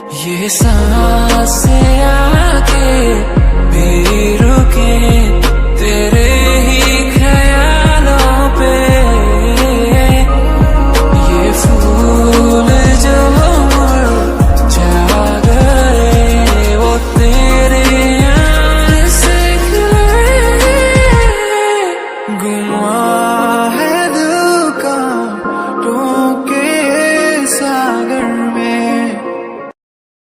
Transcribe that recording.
ये सांसें आके भी रुके तेरे ही ख्यालों पे, ये फूल जो मुरझा गए वो तेरे यार से खिले। गुमा